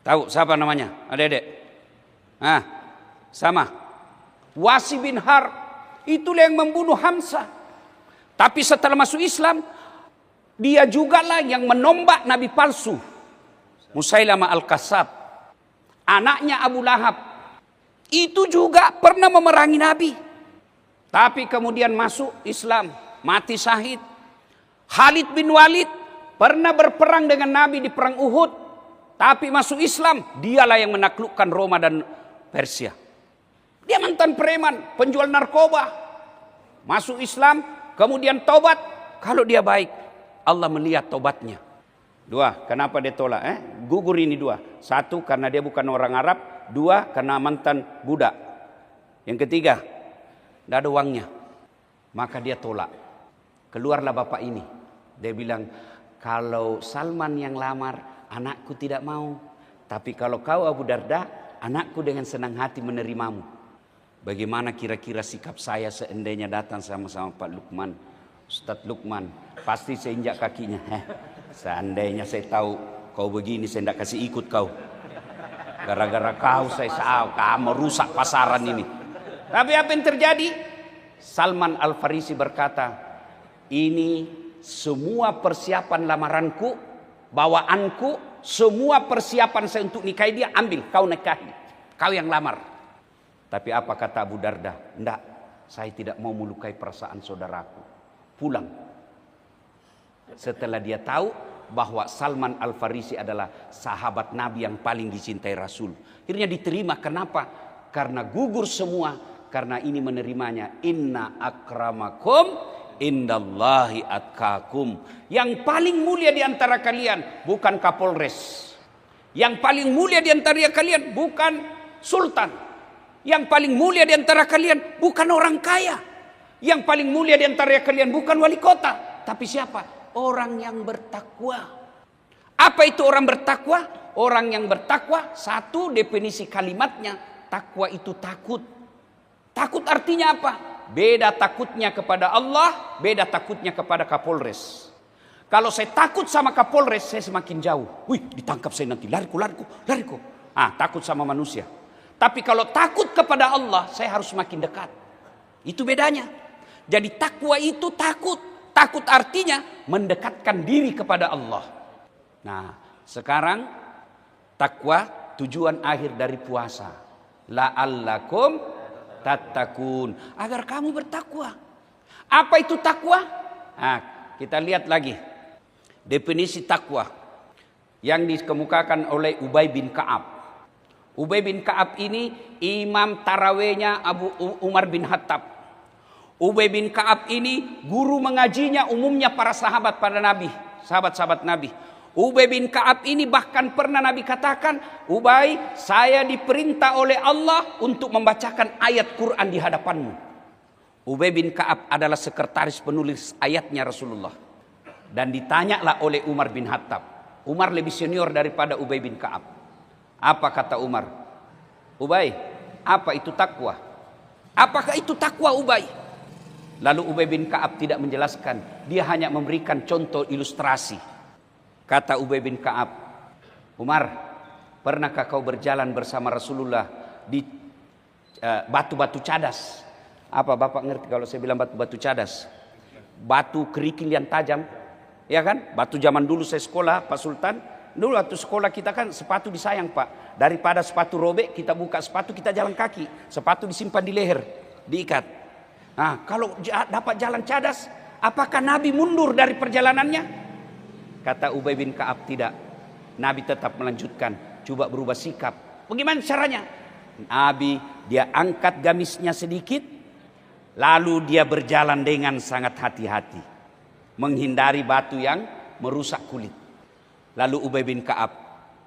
Tahu siapa namanya? Adik-adik. Sama. Wasi bin Har. Itulah yang membunuh Hamzah. Tapi setelah masuk Islam. Dia juga lah yang menombak Nabi palsu. Musailamah Al-Kazzab. Anaknya Abu Lahab itu juga pernah memerangi Nabi, tapi kemudian masuk Islam, mati syahid. Khalid bin Walid pernah berperang dengan Nabi di perang Uhud, tapi masuk Islam. Dialah yang menaklukkan Roma dan Persia. Dia mantan preman, penjual narkoba, masuk Islam, kemudian tobat. Kalau dia baik, Allah melihat tobatnya. Dua, kenapa dia tolak? Gugur ini dua. Satu, karena dia bukan orang Arab. Dua, karena mantan budak. Yang ketiga, tidak ada uangnya. Maka dia tolak. Keluarlah bapak ini. Dia bilang, kalau Salman yang lamar, anakku tidak mau. Tapi kalau kau Abu Darda, anakku dengan senang hati menerimamu. Bagaimana kira-kira sikap saya seandainya datang sama-sama Pak Lukman? Ustadz Lukman, pasti saya injak kakinya. Seandainya saya tahu kau begini, saya tidak kasih ikut kau. Gara-gara kau saya kamu rusak pasaran ini. Tapi apa yang terjadi? Salman Al-Farisi berkata, ini semua persiapan lamaranku, bawaanku, semua persiapan saya untuk nikahi dia, ambil, kau nikahi. Kau yang lamar. Tapi apa kata Abu Darda? Tidak, saya tidak mau melukai perasaan saudaraku. Pulang. Setelah dia tahu bahwa Salman Al-Farisi adalah sahabat Nabi yang paling dicintai Rasul. Akhirnya diterima. Kenapa? Karena gugur semua. Karena ini menerimanya. Inna akramakum indallahi atqakum. Yang paling mulia di antara kalian bukan Kapolres. Yang paling mulia di antara kalian bukan Sultan. Yang paling mulia di antara kalian bukan orang kaya. Yang paling mulia di antara kalian bukan wali kota. Tapi siapa? Orang yang bertakwa. Apa itu orang bertakwa? Orang yang bertakwa, satu definisi kalimatnya, takwa itu takut. Takut artinya apa? Beda takutnya kepada Allah, beda takutnya kepada Kapolres. Kalau saya takut sama Kapolres, saya semakin jauh. Wih, ditangkap saya nanti, lariku. Takut sama manusia. Tapi kalau takut kepada Allah, saya harus semakin dekat. Itu bedanya. Jadi takwa itu takut. Takut artinya mendekatkan diri kepada Allah. Nah, sekarang takwa tujuan akhir dari puasa. La'allakum tattaqun. Agar kamu bertakwa. Apa itu takwa? Nah, kita lihat lagi. Definisi takwa yang dikemukakan oleh Ubay bin Ka'ab. Ubay bin Ka'ab ini imam tarawehnya Abu Umar bin Khattab. Ubay bin Ka'ab ini guru mengajinya umumnya para sahabat pada Nabi, sahabat-sahabat Nabi. Ubay bin Ka'ab ini bahkan pernah Nabi katakan, Ubay, saya diperintah oleh Allah untuk membacakan ayat Quran di hadapanmu. Ubay bin Ka'ab adalah sekretaris penulis ayatnya Rasulullah. Dan ditanyalah oleh Umar bin Khattab. Umar lebih senior daripada Ubay bin Ka'ab. Apa kata Umar? Ubay, apa itu takwa? Apakah itu takwa Ubay? Lalu Ubay bin Ka'ab tidak menjelaskan. Dia hanya memberikan contoh ilustrasi. Kata Ubay bin Ka'ab, Umar, pernahkah kau berjalan bersama Rasulullah di batu-batu cadas? Apa Bapak ngerti kalau saya bilang batu-batu cadas? Batu kerikil yang tajam. Ya kan? Batu zaman dulu saya sekolah, Pak Sultan. Dulu waktu sekolah kita kan sepatu disayang Pak. Daripada sepatu robek, kita buka sepatu, kita jalan kaki. Sepatu disimpan di leher, diikat. Nah, kalau dapat jalan cadas, apakah Nabi mundur dari perjalanannya? Kata Ubay bin Ka'ab, tidak. Nabi tetap melanjutkan, coba berubah sikap. Bagaimana caranya? Nabi, dia angkat gamisnya sedikit, lalu dia berjalan dengan sangat hati-hati, menghindari batu yang merusak kulit. Lalu Ubay bin Ka'ab,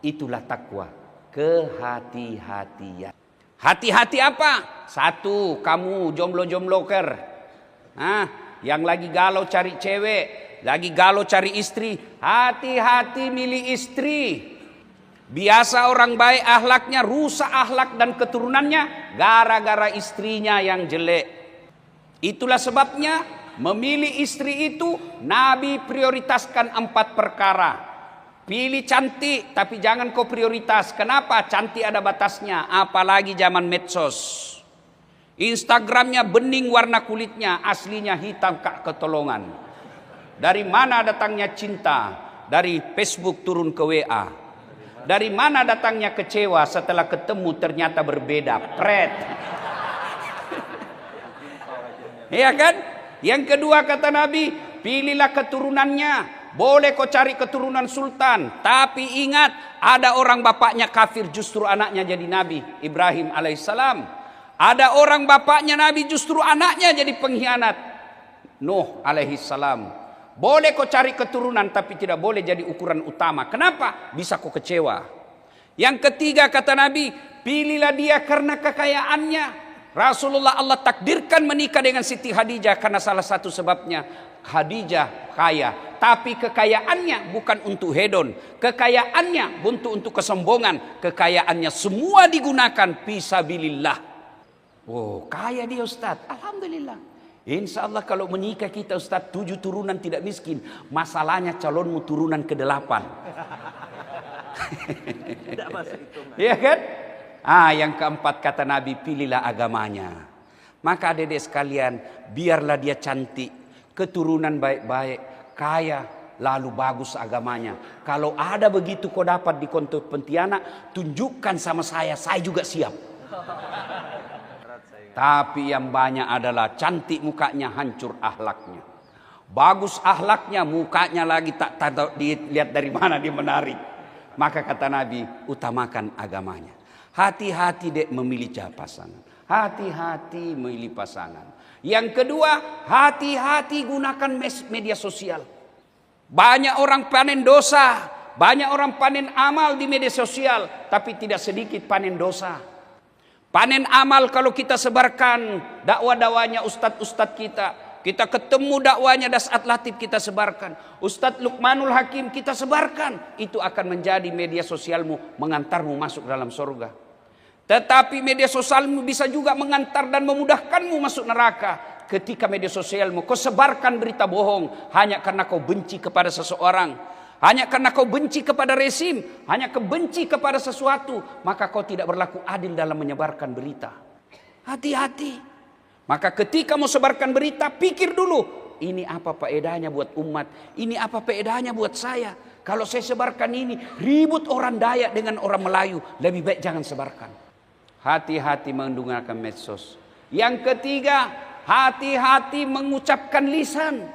itulah takwa, kehati-hatian. Hati-hati apa? Satu, kamu jomblo-jombloker. Yang lagi galau cari cewek, lagi galau cari istri. Hati-hati milih istri. Biasa orang baik akhlaknya rusak akhlak dan keturunannya gara-gara istrinya yang jelek. Itulah sebabnya memilih istri itu Nabi prioritaskan 4 perkara. Pilih cantik, tapi jangan kau prioritas. Kenapa? Cantik ada batasnya. Apalagi zaman medsos. Instagramnya bening warna kulitnya, aslinya hitam kak ketolongan. Dari mana datangnya cinta? Dari Facebook turun ke WA. Dari mana datangnya kecewa setelah ketemu ternyata berbeda? Pret. Iya kan? Yang kedua kata Nabi, pilihlah keturunannya. Boleh kau cari keturunan sultan, tapi ingat ada orang bapaknya kafir justru anaknya jadi nabi, Ibrahim alaihissalam. Ada orang bapaknya nabi justru anaknya jadi pengkhianat, Nuh alaihissalam. Boleh kau cari keturunan tapi tidak boleh jadi ukuran utama. Kenapa? Bisa kau kecewa. Yang ketiga kata Nabi, pilihlah dia karena kekayaannya. Rasulullah Allah takdirkan menikah dengan Siti Khadijah karena salah satu sebabnya Khadijah kaya, tapi kekayaannya bukan untuk hedon, kekayaannya bukan untuk kesombongan, kekayaannya semua digunakan fisabilillah. Oh, kaya dia Ustaz, alhamdulillah. Insya Allah kalau menikah kita Ustaz 7 turunan tidak miskin. Masalahnya calonmu turunan ke-8. Tidak masuk hitungan. Iya kan? Yang keempat kata Nabi, pilihlah agamanya. Maka adik-adik sekalian, biarlah dia cantik, keturunan baik-baik, kaya, lalu bagus agamanya. Kalau ada begitu kau dapat di konto Pontianak, tunjukkan sama saya juga siap. Tapi yang banyak adalah cantik mukanya, hancur akhlaknya. Bagus akhlaknya, mukanya lagi tak tahu dilihat dari mana dia menarik. Maka kata Nabi, utamakan agamanya. Hati-hati dek memilih pasangan. Hati-hati memilih pasangan. Yang kedua, hati-hati gunakan media sosial. Banyak orang panen dosa, banyak orang panen amal di media sosial, tapi tidak sedikit panen dosa. Panen amal kalau kita sebarkan dakwah-dakwahnya ustadz-ustadz kita. Kita ketemu dakwahnya Dasat Latif kita sebarkan. Ustadz Luqmanul Hakim kita sebarkan. Itu akan menjadi media sosialmu, mengantarmu masuk dalam surga. Tetapi media sosialmu bisa juga mengantar dan memudahkanmu masuk neraka. Ketika media sosialmu kau sebarkan berita bohong hanya karena kau benci kepada seseorang, hanya karena kau benci kepada rezim, hanya kau benci kepada sesuatu, maka kau tidak berlaku adil dalam menyebarkan berita. Hati-hati. Maka ketika mau sebarkan berita, pikir dulu, ini apa faedahnya buat umat, ini apa faedahnya buat saya. Kalau saya sebarkan ini, ribut orang Dayak dengan orang Melayu, lebih baik jangan sebarkan. Hati-hati menggunakan medsos. Yang ketiga, hati-hati mengucapkan lisan.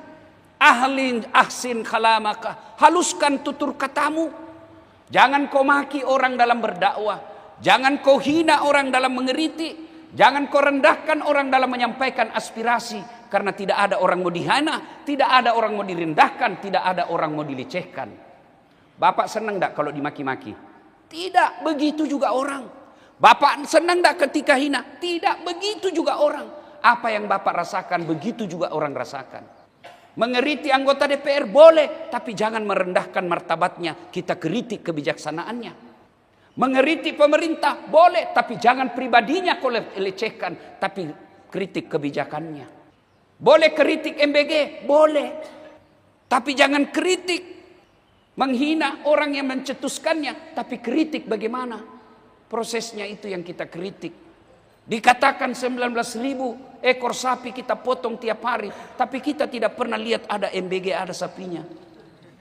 Ahsin kalamaka, haluskan tutur katamu. Jangan kau maki orang dalam berdakwah, jangan kau hina orang dalam mengeriti, jangan kau rendahkan orang dalam menyampaikan aspirasi. Karena tidak ada orang mau dihina, tidak ada orang mau direndahkan, tidak ada orang mau dilecehkan. Bapak senang enggak kalau dimaki-maki? Tidak, begitu juga orang. Bapak senang enggak ketika hina? Tidak, begitu juga orang. Apa yang Bapak rasakan, begitu juga orang rasakan. Mengeriti anggota DPR boleh, tapi jangan merendahkan martabatnya. Kita kritik kebijaksanaannya. Mengeriti pemerintah boleh, tapi jangan pribadinya kau lecehkan, tapi kritik kebijakannya. Boleh kritik MBG, boleh, tapi jangan kritik menghina orang yang mencetuskannya, tapi kritik bagaimana prosesnya, itu yang kita kritik. Dikatakan 19.000 ekor sapi kita potong tiap hari, tapi kita tidak pernah lihat ada MBG, ada sapinya.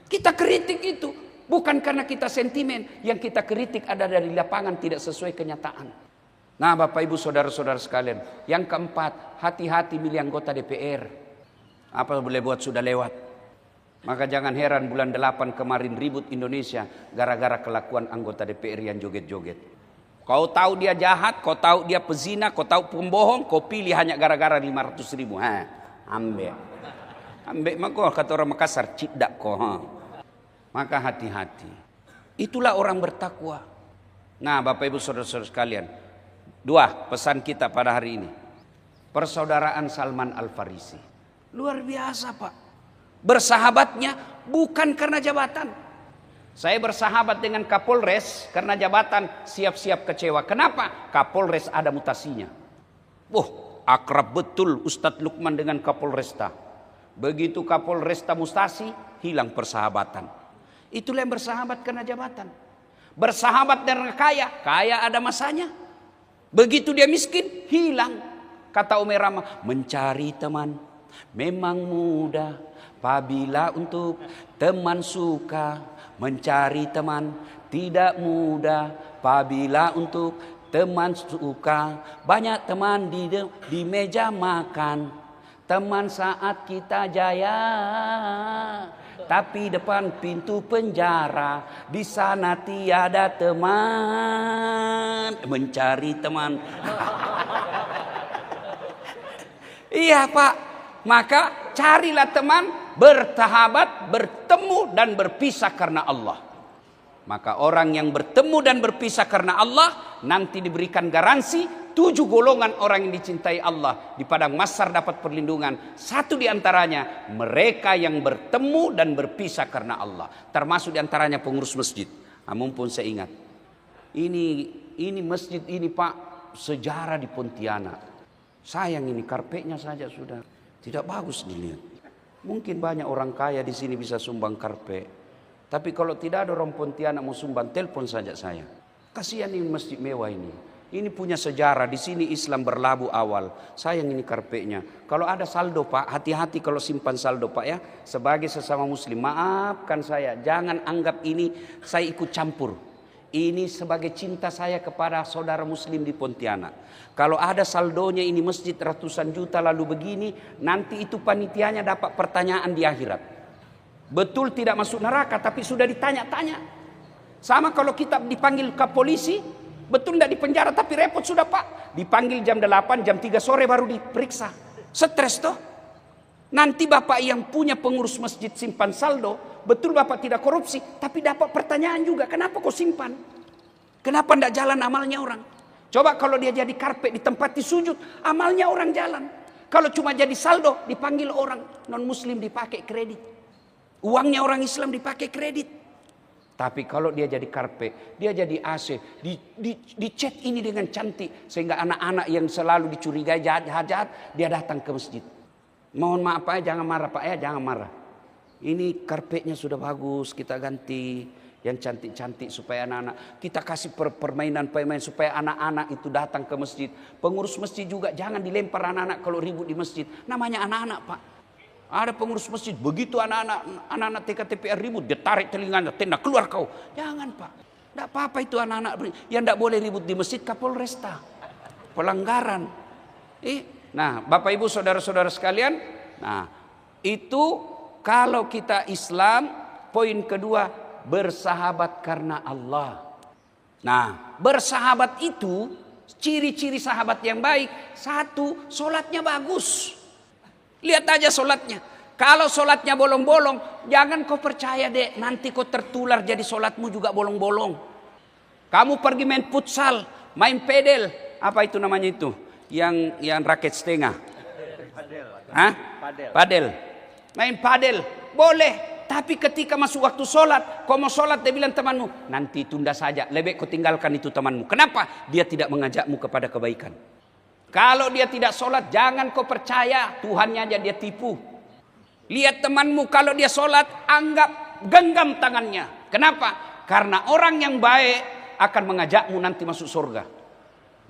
Kita kritik itu. Bukan karena kita sentimen, yang kita kritik ada dari lapangan tidak sesuai kenyataan. Nah Bapak Ibu Saudara-saudara sekalian, yang keempat, hati-hati milih anggota DPR. Apa boleh buat sudah lewat. Maka jangan heran bulan 8 kemarin ribut Indonesia gara-gara kelakuan anggota DPR yang joget-joget. Kau tahu dia jahat, kau tahu dia pezina, kau tahu pembohong, kau pilih hanya gara-gara 500.000. Ambek. Ambek maka kata orang Makassar, cidak kau. Maka hati-hati. Itulah orang bertakwa. Nah Bapak Ibu Saudara-saudara sekalian, 2 pesan kita pada hari ini. Persaudaraan Salman Al-Farisi. Luar biasa Pak. Bersahabatnya bukan karena jabatan. Saya bersahabat dengan Kapolres karena jabatan, siap-siap kecewa. Kenapa? Kapolres ada mutasinya. Akrab betul Ustadz Lukman dengan Kapolresta. Begitu Kapolresta mutasi, hilang persahabatan. Itulah yang bersahabat karena jabatan. Bersahabat dengan kaya, kaya ada masanya. Begitu dia miskin, hilang. Kata Umi Rama, mencari teman memang mudah apabila untuk teman suka. Mencari teman tidak mudah apabila untuk teman suka. Banyak teman di meja makan, teman saat kita jaya. Tapi depan pintu penjara, di sana tiada teman. Mencari teman. Iya Pak. Maka carilah teman, bersahabat, bertemu dan berpisah karena Allah. Maka orang yang bertemu dan berpisah karena Allah nanti diberikan garansi 7 golongan orang yang dicintai Allah di padang mahsyar dapat perlindungan. 1 di antaranya mereka yang bertemu dan berpisah karena Allah. Termasuk di antaranya pengurus masjid. Mumpun saya ingat. Ini masjid ini Pak sejarah di Pontianak. Sayang ini karpetnya saja sudah tidak bagus dilihat. Mungkin banyak orang kaya di sini bisa sumbang karpet. Tapi kalau tidak ada orang Pontianak mau sumbang, telepon saja saya. Kasihan ini masjid mewah ini. Ini punya sejarah, di sini Islam berlabuh awal. Sayang ini karpetnya. Kalau ada saldo Pak, hati-hati kalau simpan saldo Pak ya. Sebagai sesama muslim, maafkan saya. Jangan anggap ini saya ikut campur. Ini sebagai cinta saya kepada saudara muslim di Pontianak. Kalau ada saldonya ini masjid ratusan juta lalu begini, nanti itu panitianya dapat pertanyaan di akhirat. Betul tidak masuk neraka, tapi sudah ditanya-tanya. Sama kalau kita dipanggil ke polisi, betul tidak di penjara tapi repot sudah Pak. Dipanggil jam 8, jam 3 sore baru diperiksa. Stres toh. Nanti Bapak yang punya pengurus masjid simpan saldo, betul Bapak tidak korupsi, tapi dapat pertanyaan juga. Kenapa kau simpan? Kenapa tidak jalan amalnya orang? Coba kalau dia jadi karpet di tempat sujud, amalnya orang jalan. Kalau cuma jadi saldo, dipanggil orang non muslim dipakai kredit. Uangnya orang Islam dipakai kredit. Tapi kalau dia jadi karpet, dia jadi AC, dicat ini dengan cantik. Sehingga anak-anak yang selalu dicurigai jahat-jahat, dia datang ke masjid. Mohon maaf Pak ya, jangan marah Pak ya, jangan marah. Ini karpetnya sudah bagus, kita ganti yang cantik-cantik supaya anak-anak. Kita kasih permainan supaya anak-anak itu datang ke masjid. Pengurus masjid juga jangan dilempar anak-anak kalau ribut di masjid. Namanya anak-anak Pak. Ada pengurus masjid, begitu anak-anak TKTPR ribut, dia tarik telinganya, tenda keluar kau. Jangan Pak, tidak apa-apa itu anak-anak yang tidak boleh ribut di masjid Kapolresta. Pelanggaran. Nah Bapak Ibu Saudara-saudara sekalian, nah itu kalau kita Islam, poin kedua, bersahabat karena Allah. Nah bersahabat itu, ciri-ciri sahabat yang baik, 1, sholatnya bagus. Lihat aja sholatnya. Kalau sholatnya bolong-bolong, jangan kau percaya deh, nanti kau tertular jadi sholatmu juga bolong-bolong. Kamu pergi main futsal, main pedel, apa itu namanya itu? Yang raket setengah. Hah? Padel. Main padel, boleh. Tapi ketika masuk waktu sholat, kau mau sholat, dia bilang temanmu, nanti tunda saja, lebih kau tinggalkan itu temanmu. Kenapa? Dia tidak mengajakmu kepada kebaikan. Kalau dia tidak sholat, jangan kau percaya, Tuhannya aja dia tipu. Lihat temanmu, kalau dia sholat, anggap genggam tangannya. Kenapa? Karena orang yang baik akan mengajakmu nanti masuk surga.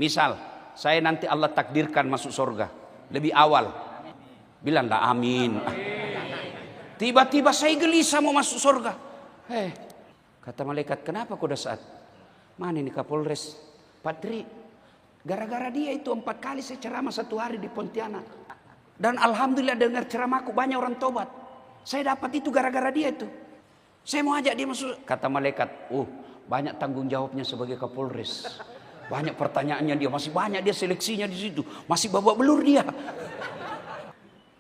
Misal, saya nanti Allah takdirkan masuk surga lebih awal. Bilanglah amin. Tiba-tiba saya gelisah mau masuk surga. Kata malaikat, kenapa kau saat? Mana ini Kapolres? Patri, gara-gara dia itu 4 kali saya ceramah 1 hari di Pontianak. Dan alhamdulillah dengar ceramahku banyak orang tobat. Saya dapat itu gara-gara dia itu. Saya mau ajak dia masuk. Kata malaikat, banyak tanggung jawabnya sebagai Kapolres. Banyak pertanyaannya dia, masih banyak dia seleksinya di situ. Masih babak belur dia.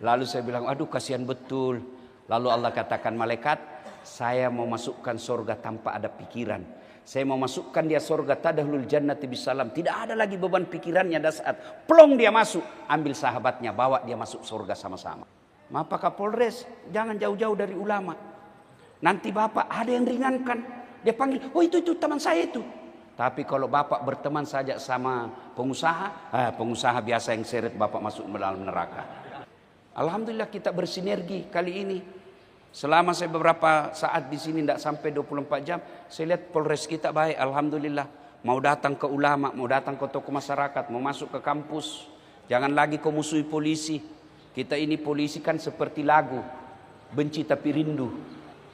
Lalu saya bilang, aduh kasihan betul. Lalu Allah katakan, malaikat, saya mau masukkan surga tanpa ada pikiran. Saya mau masukkan dia surga tadahlul jannati bisalam. Tidak ada lagi beban pikirannya. Dah saat plong dia masuk, ambil sahabatnya, bawa dia masuk surga sama-sama. Maka Kapolres, jangan jauh-jauh dari ulama. Nanti bapak ada yang ringankan. Dia panggil, itu teman saya itu. Tapi kalau bapak berteman saja sama pengusaha, pengusaha biasa yang seret bapak masuk ke dalam neraka. Alhamdulillah kita bersinergi kali ini. Selama saya beberapa saat di sini, tidak sampai 24 jam, saya lihat Polres kita baik, alhamdulillah. Mau datang ke ulama, mau datang ke tokoh masyarakat, mau masuk ke kampus. Jangan lagi kau musuhi polisi. Kita ini polisi kan seperti lagu, benci tapi rindu.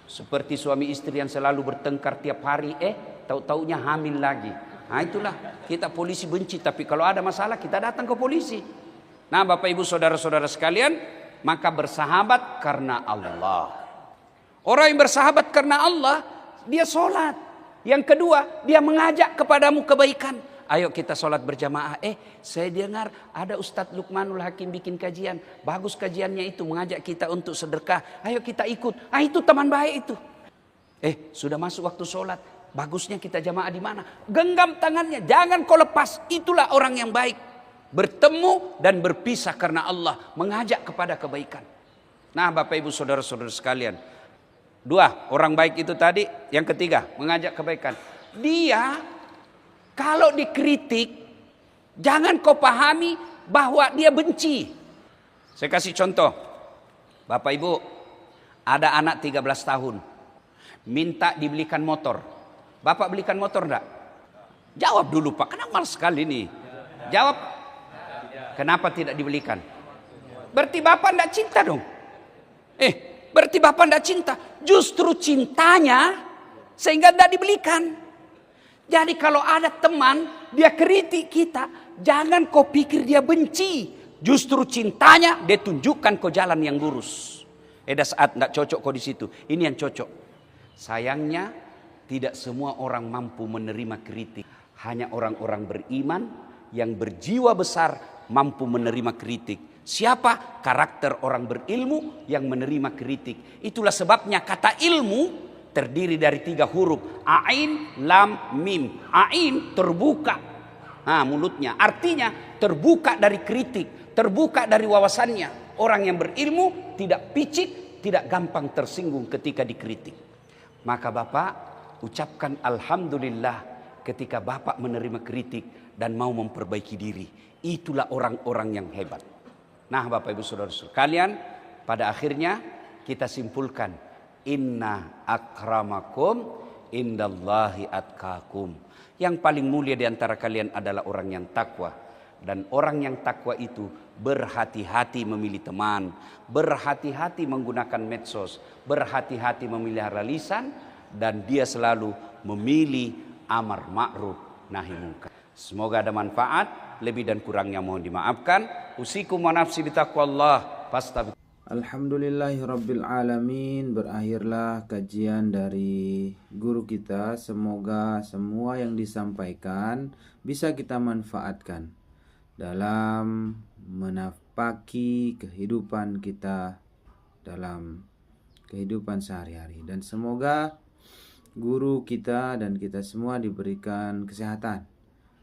Seperti suami istri yang selalu bertengkar tiap hari, tahu-taunya hamil lagi. Nah itulah, kita polisi benci, tapi kalau ada masalah kita datang ke polisi. Nah Bapak Ibu Saudara-saudara sekalian, maka bersahabat karena Allah. Orang yang bersahabat karena Allah, dia sholat. Yang kedua, dia mengajak kepadamu kebaikan. Ayo kita sholat berjamaah. Saya dengar ada Ustadz Lukmanul Hakim bikin kajian. Bagus kajiannya itu, mengajak kita untuk sedekah. Ayo kita ikut. Itu teman baik itu. Sudah masuk waktu sholat. Bagusnya kita jamaah di mana? Genggam tangannya, jangan kau lepas. Itulah orang yang baik. Bertemu dan berpisah karena Allah. Mengajak kepada kebaikan. Nah Bapak Ibu Saudara-saudara sekalian. 2, orang baik itu tadi. Yang ketiga, mengajak kebaikan. Dia kalau dikritik, jangan kau pahami bahwa dia benci. Saya kasih contoh. Bapak Ibu, ada anak 13 tahun. Minta dibelikan motor. Bapak belikan motor enggak? Jawab dulu Pak, kenapa malas sekali nih? Jawab. Kenapa tidak dibelikan? Berarti Bapak enggak cinta dong. Berarti Bapak tidak cinta. Justru cintanya sehingga tidak dibelikan. Jadi kalau ada teman, dia kritik kita, jangan kau pikir dia benci. Justru cintanya dia tunjukkan kau jalan yang lurus. Dah saat tidak cocok kau di situ. Ini yang cocok. Sayangnya tidak semua orang mampu menerima kritik. Hanya orang-orang beriman yang berjiwa besar mampu menerima kritik. Siapa? Karakter orang berilmu yang menerima kritik. Itulah sebabnya kata ilmu terdiri dari 3 huruf. Ain, lam, mim. Ain terbuka. Mulutnya. Artinya terbuka dari kritik. Terbuka dari wawasannya. Orang yang berilmu tidak picik, tidak gampang tersinggung ketika dikritik. Maka Bapak ucapkan alhamdulillah ketika Bapak menerima kritik dan mau memperbaiki diri. Itulah orang-orang yang hebat. Nah Bapak Ibu Saudara sekalian, pada akhirnya kita simpulkan, inna akramakum indallahi atqakum. Yang paling mulia di antara kalian adalah orang yang takwa. Dan orang yang takwa itu berhati-hati memilih teman, berhati-hati menggunakan medsos, berhati-hati memelihara lisan, dan dia selalu memilih amar ma'ruf nahi munkar. Semoga ada manfaat. Lebih dan kurangnya mohon dimaafkan. Usikum wa nafsi bitaqwallah. Alhamdulillahirabbil alamin. Berakhirlah kajian dari guru kita. Semoga semua yang disampaikan bisa kita manfaatkan dalam menapaki kehidupan kita dalam kehidupan sehari-hari. Dan semoga guru kita dan kita semua diberikan kesehatan.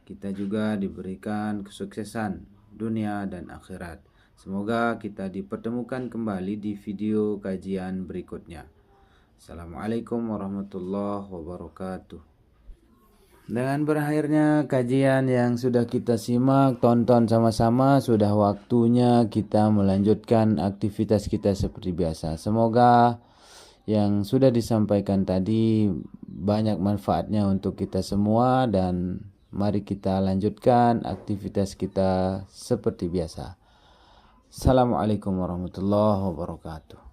Kita juga diberikan kesuksesan dunia dan akhirat. Semoga kita dipertemukan kembali di video kajian berikutnya. Assalamualaikum warahmatullahi wabarakatuh. Dengan berakhirnya kajian yang sudah kita simak, tonton sama-sama, sudah waktunya kita melanjutkan aktivitas kita seperti biasa. Semoga yang sudah disampaikan tadi banyak manfaatnya untuk kita semua, dan mari kita lanjutkan aktivitas kita seperti biasa. Assalamualaikum warahmatullahi wabarakatuh.